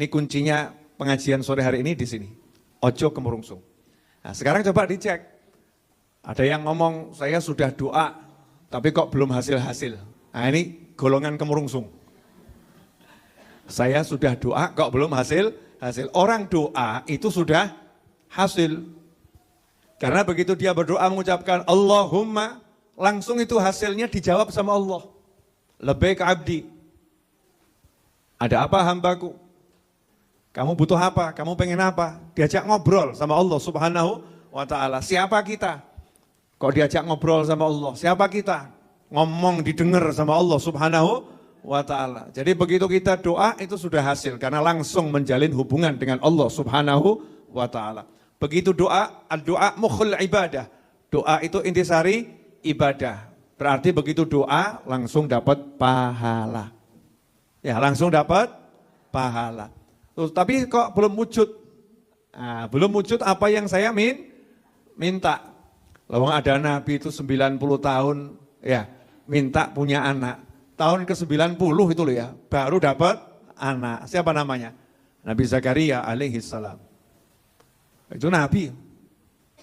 Ini kuncinya pengajian sore hari ini di sini. Ojo kemurungsung. Nah, sekarang coba dicek. Ada yang ngomong, saya sudah doa, tapi kok belum hasil-hasil. Nah ini golongan kemurungsung. Saya sudah doa, kok belum hasil. Orang doa itu sudah hasil. Karena begitu dia berdoa mengucapkan Allahumma, langsung itu hasilnya dijawab sama Allah. Labbaik abdi. Ada apa hambaku? Kamu butuh apa? Kamu pengen apa? Diajak ngobrol sama Allah subhanahu wa ta'ala. Siapa kita? Kok diajak ngobrol sama Allah? Siapa kita? Ngomong didengar sama Allah subhanahu wa ta'ala. Jadi begitu kita doa itu sudah hasil. Karena langsung menjalin hubungan dengan Allah subhanahu wa ta'ala. Begitu doa, doa mukhul ibadah. Doa itu intisari ibadah. Berarti begitu doa langsung dapat pahala. Ya langsung dapat pahala. Tapi kok belum wujud? Nah, belum wujud apa yang saya minta. Lawang ada Nabi itu 90 tahun ya minta punya anak. Tahun ke-90 itu loh ya, baru dapat anak. Siapa namanya? Nabi Zakaria alaihi salam. Itu Nabi.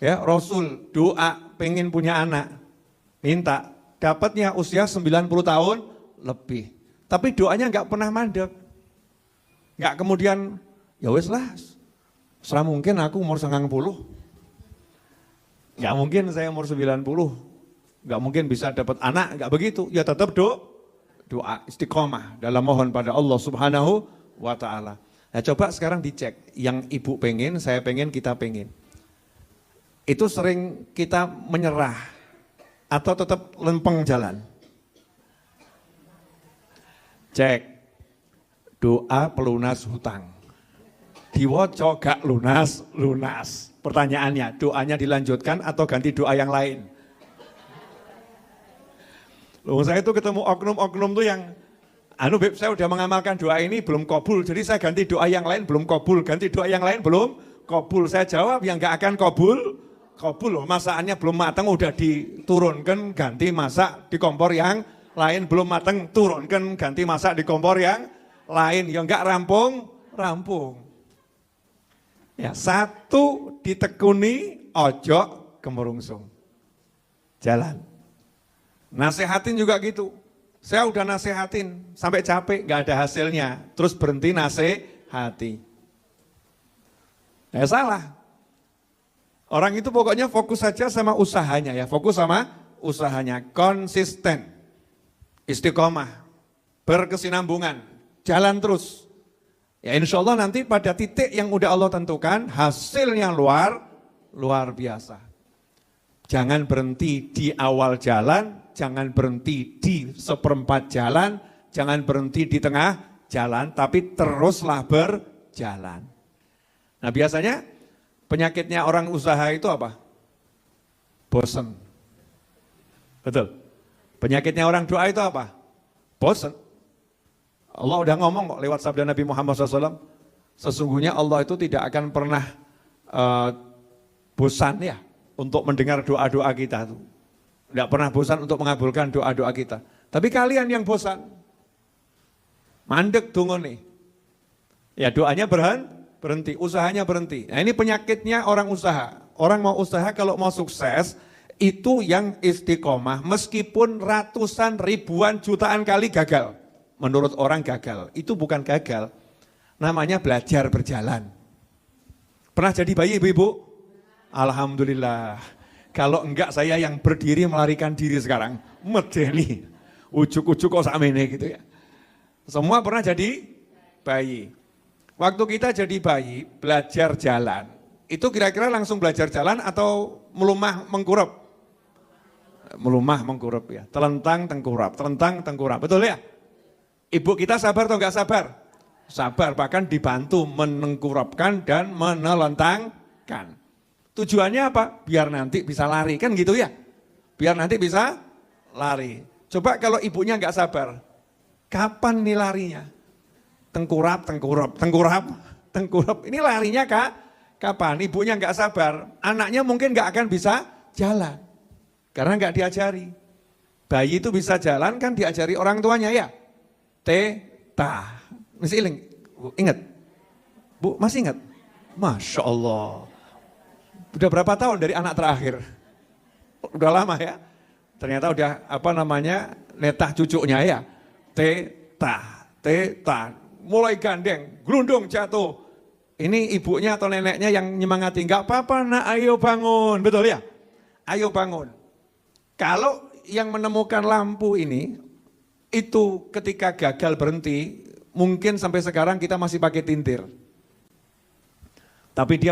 Ya, Rasul doa pengen punya anak. Minta, dapatnya usia 90 tahun lebih. Tapi doanya enggak pernah mandek. Enggak kemudian ya wis lah. Serah mungkin aku umur 90. Enggak mungkin saya umur 90. Enggak mungkin bisa dapat anak, enggak begitu. Ya tetap doa istiqomah dalam mohon pada Allah subhanahu wa ta'ala. Nah coba sekarang dicek, yang ibu pengen, saya pengen, kita pengen. Itu sering kita menyerah atau tetap lempeng jalan. Cek, doa pelunas hutang. Diwoco gak lunas. Pertanyaannya, doanya dilanjutkan atau ganti doa yang lain? Loh, saya itu ketemu oknum-oknum tuh yang, Beb, saya udah mengamalkan doa ini belum kabul, jadi saya ganti doa yang lain belum kabul, ganti doa yang lain belum kabul. Saya jawab yang gak akan kabul loh, masakannya belum matang udah diturunkan, ganti masak di kompor yang lain, belum matang turunkan, ganti masak di kompor yang lain, yang gak rampung. Ya, satu ditekuni, ojo kemurungsung. Jalan. Nasehatin juga gitu. Saya udah nasehatin sampai capek, gak ada hasilnya. Terus berhenti nasehati. Ya salah. Orang itu pokoknya fokus saja sama usahanya ya. Fokus sama usahanya. Konsisten. Istiqomah. Berkesinambungan. Jalan terus. Ya insya Allah nanti pada titik yang udah Allah tentukan, hasilnya luar biasa. Jangan berhenti di awal jalan, jangan berhenti di seperempat jalan, jangan berhenti di tengah jalan, tapi teruslah berjalan. Nah biasanya penyakitnya orang usaha itu apa? Bosen. Betul. Penyakitnya orang doa itu apa? Bosen. Allah udah ngomong kok lewat sabda Nabi Muhammad SAW, sesungguhnya Allah itu tidak akan pernah bosan ya untuk mendengar doa-doa kita. Tidak pernah bosan untuk mengabulkan doa-doa kita. Tapi kalian yang bosan, mandek dungo nih. Ya doanya berhenti, usahanya berhenti. Nah ini penyakitnya orang usaha. Orang mau usaha kalau mau sukses, itu yang istiqomah meskipun ratusan, ribuan, jutaan kali gagal. Menurut orang gagal, itu bukan gagal, namanya belajar berjalan. Pernah jadi bayi ibu-ibu? Alhamdulillah. Kalau enggak saya yang berdiri melarikan diri sekarang. Medeni, ujuk-ujuk kok samene gitu ya. Semua pernah jadi bayi. Waktu kita jadi bayi, belajar jalan. Itu kira-kira langsung belajar jalan atau melumah mengkurap? Melumah mengkurap ya. Telentang tengkurap. Betul ya? Ibu kita sabar atau enggak sabar? Sabar, bahkan dibantu menengkurapkan dan menelentangkan. Tujuannya apa? Biar nanti bisa lari, kan gitu ya? Biar nanti bisa lari. Coba kalau ibunya enggak sabar, kapan nih larinya? Tengkurap. Ini larinya kapan? Ibunya enggak sabar, anaknya mungkin enggak akan bisa jalan. Karena enggak diajari. Bayi itu bisa jalan kan diajari orang tuanya ya? Mesti ingat, Bu, masih ingat? Masya Allah. Udah berapa tahun dari anak terakhir? Udah lama ya. Ternyata udah netah cucunya ya. Teta. Mulai gandeng, gelundung jatuh. Ini ibunya atau neneknya yang nyemangati. Enggak apa-apa nak, ayo bangun. Betul ya? Ayo bangun. Kalau yang menemukan lampu ini, itu ketika gagal berhenti, mungkin sampai sekarang kita masih pakai tintir. Tapi dia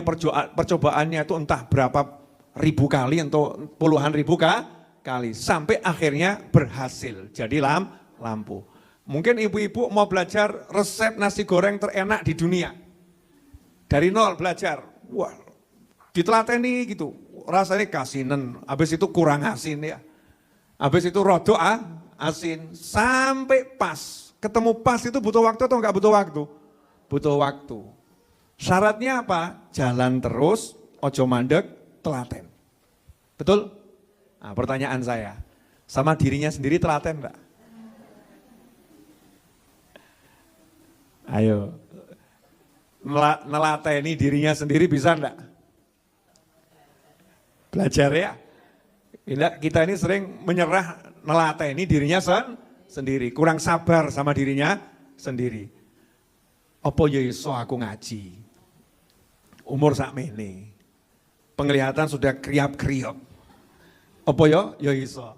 percobaannya itu entah berapa ribu kali atau puluhan ribu kali. Sampai akhirnya berhasil. Jadi lampu. Mungkin ibu-ibu mau belajar resep nasi goreng terenak di dunia. Dari nol belajar. Wah, ditelateni gitu. Rasanya kasinen, habis itu kurang asin ya. Habis itu rodok asin. Sampai pas. Ketemu pas itu butuh waktu atau enggak butuh waktu? Butuh waktu. Syaratnya apa? Jalan terus, ojo mandek, telaten. Betul? Nah, pertanyaan saya, sama dirinya sendiri telaten enggak? Ayo, nelateni dirinya sendiri bisa enggak? Belajar ya. Kita ini sering menyerah nelateni dirinya sendiri. Kurang sabar sama dirinya sendiri. Apa ya iso aku ngaji? Umur sakmene. Penglihatan sudah kriap-kriop. Apa ya iso.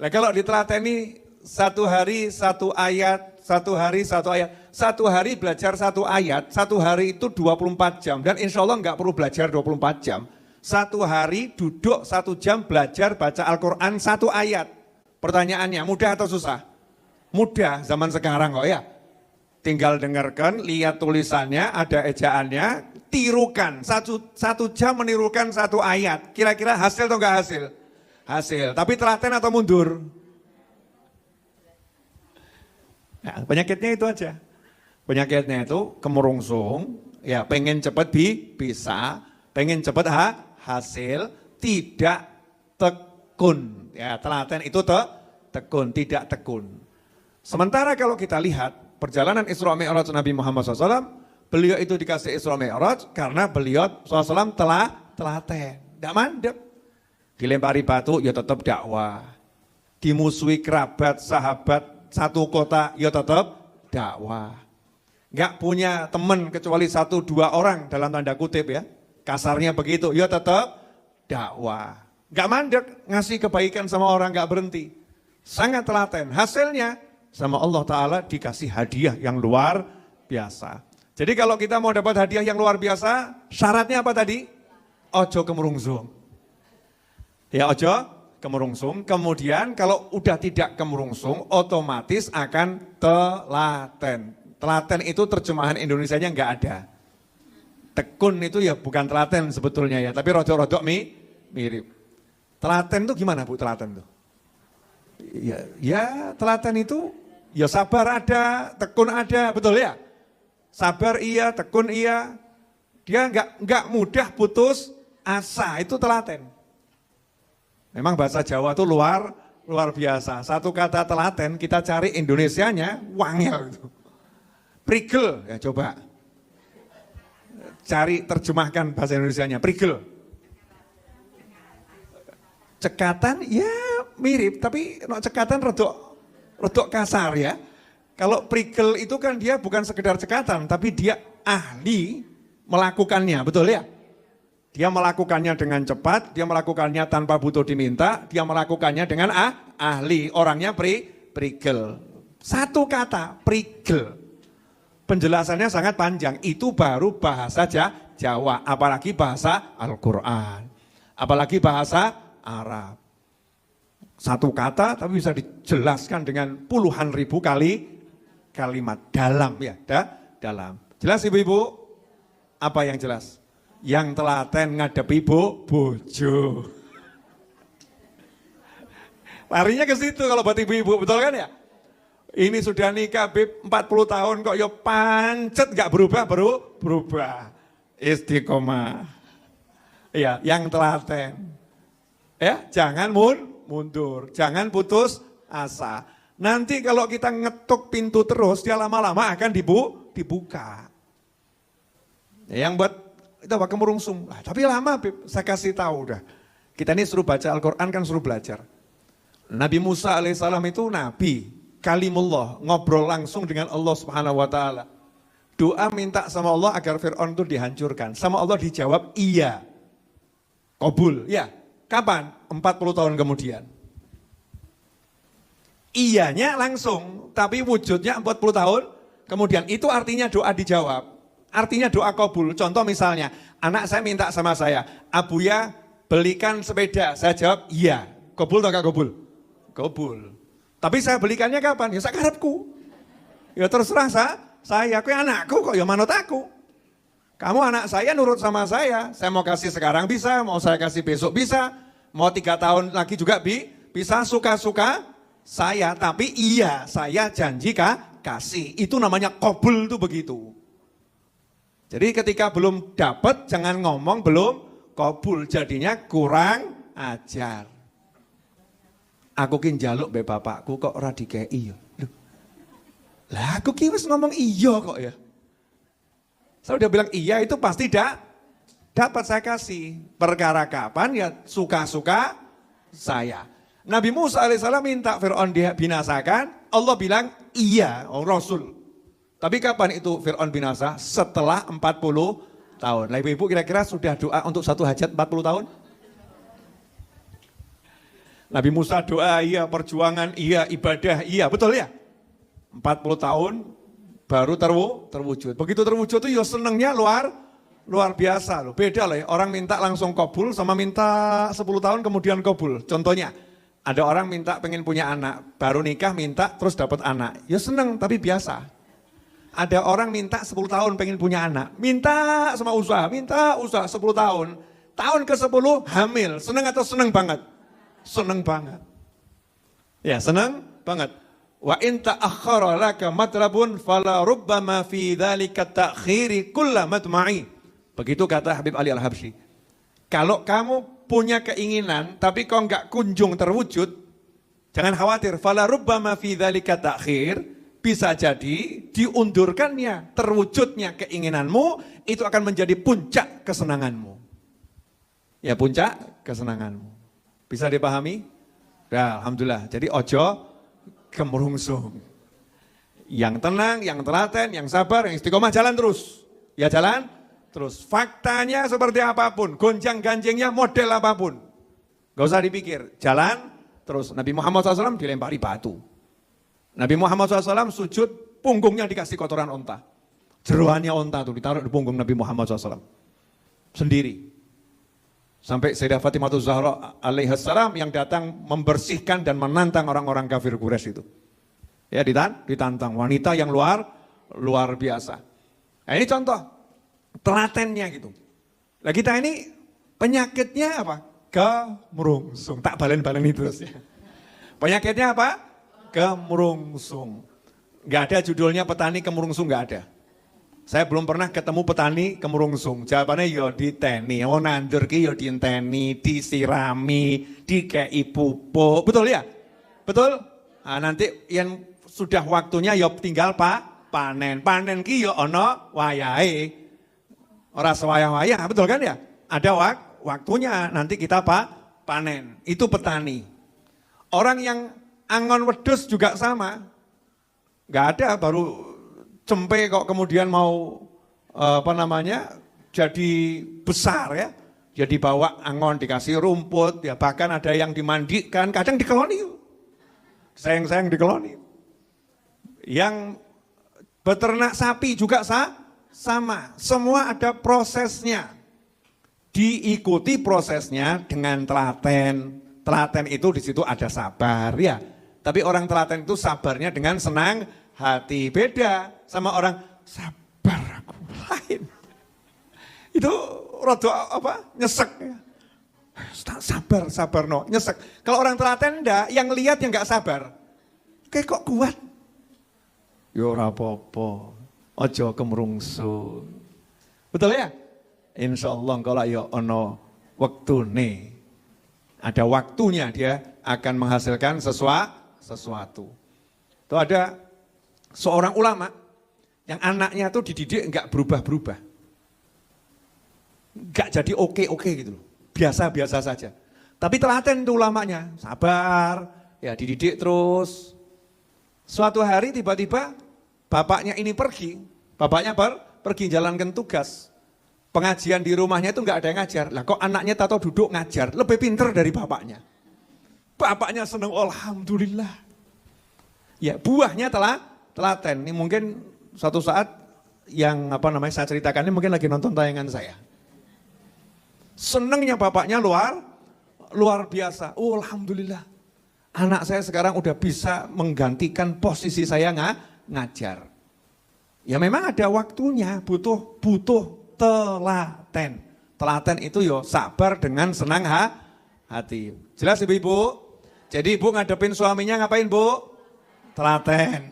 Lah kalau ditelateni satu hari satu ayat, satu hari satu ayat. Satu hari belajar satu ayat, satu hari itu 24 jam. Dan insya Allah enggak perlu belajar 24 jam. Satu hari duduk 1 jam belajar baca Al-Quran 1 ayat. Pertanyaannya mudah atau susah? Mudah zaman sekarang kok ya. Tinggal dengarkan, lihat tulisannya, ada ejaannya, tirukan. Satu jam menirukan 1 ayat. Kira-kira hasil atau enggak hasil? Hasil. Tapi telaten atau mundur? Nah, penyakitnya itu aja. Penyakitnya itu kemurungsung, ya pengen cepat bisa, pengen cepat hasil, tidak tekun. Ya, telaten itu tekun, tidak tekun. Sementara kalau kita lihat perjalanan Isra Mi'raj Nabi Muhammad SAW, beliau itu dikasih Isra Mi'raj karena beliau SAW telaten, tidak mandek. Dilempari batu, ya tetap dakwah. Dimusuhi kerabat, sahabat, satu kota, ya tetap dakwah. Enggak punya teman kecuali 1-2 orang dalam tanda kutip ya. Kasarnya begitu, ya tetap dakwah. Enggak mandek, ngasih kebaikan sama orang enggak berhenti. Sangat telaten. Hasilnya sama Allah Ta'ala dikasih hadiah yang luar biasa. Jadi kalau kita mau dapat hadiah yang luar biasa, syaratnya apa tadi? Ojo kemurungsung. Ya ojo kemurungsung. Kemudian kalau udah tidak kemurungsung, otomatis akan telaten. Telaten itu terjemahan Indonesianya enggak ada. Tekun itu ya bukan telaten sebetulnya ya, tapi rodok-rodok mirip. Telaten itu gimana Bu telaten itu? Ya telaten itu ya sabar ada, tekun ada, betul ya? Sabar iya, tekun iya. Dia enggak mudah putus asa, itu telaten. Memang bahasa Jawa itu luar biasa. Satu kata telaten kita cari Indonesianya wangel gitu. Prigel, ya coba. Cari terjemahkan bahasa Indonesianya, prigel. Cekatan, ya mirip, tapi cekatan rodok kasar ya. Kalau prigel itu kan dia bukan sekedar cekatan, tapi dia ahli melakukannya, betul ya? Dia melakukannya dengan cepat, dia melakukannya tanpa butuh diminta, dia melakukannya dengan ahli, orangnya prigel. Satu kata, prigel. Penjelasannya sangat panjang, itu baru bahasa Jawa, apalagi bahasa Al-Quran, apalagi bahasa Arab. Satu kata tapi bisa dijelaskan dengan puluhan ribu kalimat, dalam ya, dalam. Jelas ibu-ibu? Apa yang jelas? Yang telaten ngadepi bojo. Larinya ke situ kalau buat ibu-ibu, betul kan ya? Ini sudah nikah Bib 40 tahun kok ya pancet gak berubah. Istiqomah. Ya, yang telaten. Ya, jangan mundur, jangan putus asa. Nanti kalau kita ngetuk pintu terus, dia lama-lama akan dibuka. Yang buat itu apa kemurungsung. Tapi lama Beb, saya kasih tahu udah. Kita ini suruh baca Al-Quran kan suruh belajar. Nabi Musa alaihissalam itu nabi, kalimullah, ngobrol langsung dengan Allah Subhanahu wa taala. Doa minta sama Allah agar Fir'aun itu dihancurkan. Sama Allah dijawab iya. Kabul, ya. Kapan? 40 tahun kemudian. Iyanya langsung, tapi wujudnya 40 tahun kemudian. Itu artinya doa dijawab. Artinya doa kabul. Contoh misalnya, anak saya minta sama saya, Abuya belikan sepeda. Saya jawab iya. Kabul atau gak kabul? Kabul. Tapi saya belikannya kapan? Ya sakarepku. Ya terserah saya, aku anakku kok ya manut aku. Kamu anak saya nurut sama saya mau kasih sekarang bisa, mau saya kasih besok bisa, mau 3 tahun lagi juga bisa, suka-suka saya, tapi iya saya janji kasih. Itu namanya kabul tuh begitu. Jadi ketika belum dapat jangan ngomong belum kabul, jadinya kurang ajar. Aku ki njaluk be bapakku kok ora dikei ya. Lah aku ki wis ngomong iya kok ya. Saya udah bilang iya itu pasti dapat saya kasih. Perkara kapan ya suka-suka saya. Nabi Musa alaihissalam minta Fir'aun dibinasakan, Allah bilang iya, Rasul. Tapi kapan itu Fir'aun binasa? Setelah 40 tahun. Lah ibu-ibu kira-kira sudah doa untuk satu hajat 40 tahun? Nabi Musa doa iya, perjuangan iya, ibadah iya, betul ya? 40 tahun baru terwujud. Begitu terwujud itu ya senengnya luar biasa loh. Beda loh ya, orang minta langsung kabul sama minta 10 tahun kemudian kabul. Contohnya, ada orang minta pengen punya anak, baru nikah minta terus dapat anak. Ya seneng tapi biasa. Ada orang minta 10 tahun pengen punya anak, minta sama usaha, 10 tahun. Tahun ke-10 hamil, seneng atau seneng banget? Seneng banget. Ya seneng banget. Wa in ta'akhkhara laka matlabun fala rubbama fi dzalika ta'khiri kulla matma'i. Begitu kata Habib Ali Al-Habsyi. Kalau kamu punya keinginan tapi kau enggak kunjung terwujud, jangan khawatir. Fala rubbama fi dzalika ta'khir, bisa jadi diundurkannya terwujudnya keinginanmu itu akan menjadi puncak kesenanganmu. Ya puncak kesenanganmu. Bisa dipahami? Ya alhamdulillah. Jadi ojo kemurungsung. Yang tenang, yang telaten, yang sabar, yang istiqomah jalan terus. Ya jalan terus. Faktanya seperti apapun, gonjang-ganjingnya model apapun. Gak usah dipikir, jalan terus. Nabi Muhammad SAW dilempari batu. Nabi Muhammad SAW sujud, punggungnya dikasih kotoran onta. Jeruannya onta tuh ditaruh di punggung Nabi Muhammad SAW. Sendiri. Sampai Sayyidah Fatimah Zahra alaihissalam yang datang membersihkan dan menantang orang-orang kafir Quraisy itu. Ya ditantang wanita yang luar biasa. Nah ini contoh telatennya gitu. Nah kita ini penyakitnya apa? Kemurungsung. Tak balen-balen itu terus ya. Penyakitnya apa? Kemurungsung. Gak ada judulnya petani kemurungsung, gak ada. Saya belum pernah ketemu petani kemurungsung. Jawabannya ya diteni, nandur ki ya diinteni, disirami, dikei pupuk. Betul ya? Betul? Nah, nanti yang sudah waktunya ya tinggal panen. Panen ki ya ono wayahe. Ora sewayah-wayah, betul kan ya? Ada waktunya nanti kita panen. Itu petani. Orang yang angon wedhus juga sama. Gak ada baru cempe kok kemudian mau jadi besar ya. Jadi bawa angon dikasih rumput, ya bahkan ada yang dimandikan, kadang dikeloni. Sayang-sayang dikeloni. Yang beternak sapi juga sama, semua ada prosesnya. Diikuti prosesnya dengan telaten. Telaten itu di situ ada sabar ya. Tapi orang telaten itu sabarnya dengan senang hati, beda sama orang sabar aku lain. Itu rada nyesek ya. Sabar no, nyesek. Kalau orang telaten enggak, yang lihat yang enggak sabar. Kayak kok kuat? Yo ora apa-apa. Aja kemrungsung. Betul ya? Insyaallah kalau ya ono wektune. Ada waktunya dia akan menghasilkan sesuatu. Itu ada seorang ulama yang anaknya tuh dididik enggak berubah-berubah. Gak jadi oke gitu loh. Biasa-biasa saja. Tapi telaten itu ulamanya, sabar, ya dididik terus. Suatu hari tiba-tiba bapaknya ini pergi, bapaknya pergi jalankan tugas. Pengajian di rumahnya itu nggak ada yang ngajar. Lah kok anaknya tato duduk ngajar, lebih pinter dari bapaknya. Bapaknya senang, alhamdulillah. Ya buahnya telaten. Ini mungkin suatu saat yang saya ceritakan ini mungkin lagi nonton tayangan saya. Senangnya bapaknya luar biasa. Oh alhamdulillah. Anak saya sekarang udah bisa menggantikan posisi saya ngajar. Ya memang ada waktunya, butuh telaten. Telaten itu yo sabar dengan senang hati. Jelas ibu-ibu? Jadi ibu ngadepin suaminya ngapain bu? Telaten.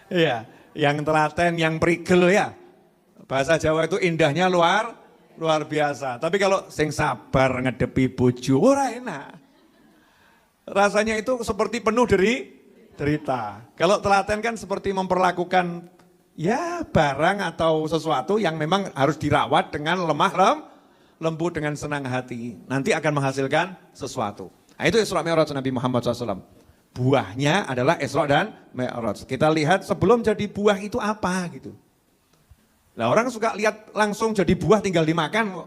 Iya, yang telaten, yang prigel ya. Bahasa Jawa itu indahnya luar biasa. Tapi kalau sing sabar ngadepi bojo ora enak. Rasanya itu seperti penuh derita. Kalau telaten kan seperti memperlakukan ya barang atau sesuatu yang memang harus dirawat dengan lembut dengan senang hati. Nanti akan menghasilkan sesuatu. Nah, itu Isra Mi'raj Nabi Muhammad SAW. Buahnya adalah Isra dan Mi'raj. Kita lihat sebelum jadi buah itu apa gitu. Nah orang suka lihat langsung jadi buah tinggal dimakan kok.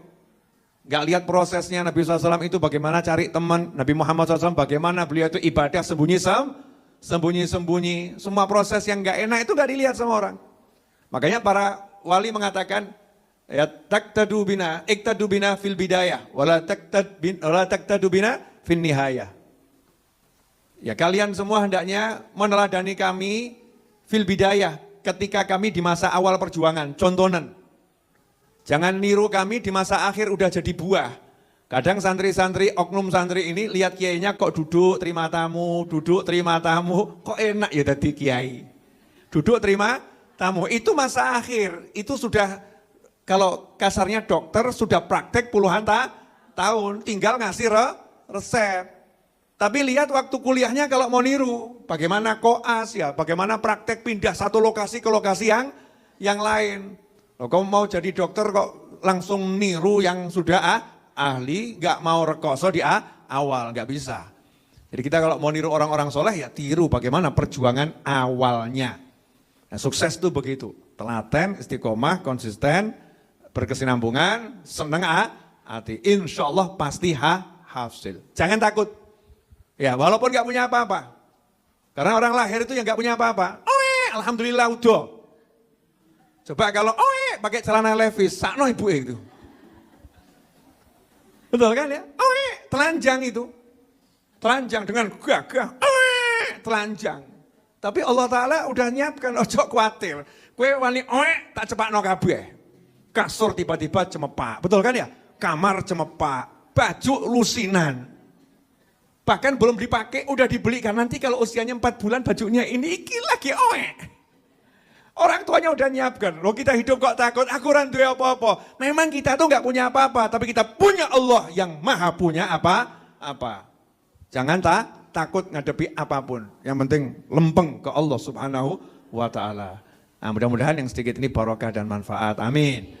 Gak lihat prosesnya Nabi SAW itu bagaimana cari teman. Nabi Muhammad SAW bagaimana beliau itu ibadah sembunyi-sembunyi. Semua proses yang gak enak itu gak dilihat sama orang. Makanya para wali mengatakan, ya taqtadu bina, iqtadu bina fil bidayah, wala taqtadu bina fin nihayah. Ya kalian semua hendaknya meneladani kami fil bidayah ketika kami di masa awal perjuangan, contonan. Jangan niru kami di masa akhir udah jadi buah. Kadang santri-santri, oknum santri ini lihat kiainya kok duduk terima tamu, kok enak ya tadi kiai. Duduk terima tamu, itu masa akhir, itu sudah kalau kasarnya dokter sudah praktek puluhan tahun, tinggal ngasih resep. Tapi lihat waktu kuliahnya kalau mau niru, bagaimana koas ya, bagaimana praktek pindah satu lokasi ke lokasi yang lain. Loh, kamu mau jadi dokter kok langsung niru yang sudah ahli, gak mau rekoso di awal, gak bisa. Jadi kita kalau mau niru orang-orang soleh ya tiru bagaimana perjuangan awalnya. Nah, sukses itu begitu, telaten, istiqomah, konsisten, berkesinambungan, senang hati. Insya Allah pasti hasil. Jangan takut, ya walaupun gak punya apa-apa. Karena orang lahir itu yang gak punya apa-apa. Alhamdulillah udah. Coba kalau pakai celana Levi's, sakno ibu itu. Betul kan ya? Telanjang itu. Telanjang dengan gagah. Telanjang. Tapi Allah Ta'ala udah nyiapkan, ojo khawatir. Kue wani tak cepakno kabeh. Kasur tiba-tiba cemepak. Betul kan ya? Kamar cemepak. Baju lusinan. Bahkan belum dipakai, udah dibelikan. Nanti kalau usianya 4 bulan bajunya ini lagi Orang tuanya udah nyiapkan. Loh kita hidup kok takut, aku randu apa-apa. Memang kita tuh gak punya apa-apa, tapi kita punya Allah yang maha punya apa-apa. Jangan takut ngadepi apapun. Yang penting lempeng ke Allah subhanahu wa ta'ala. Nah, mudah-mudahan yang sedikit ini barokah dan manfaat. Amin.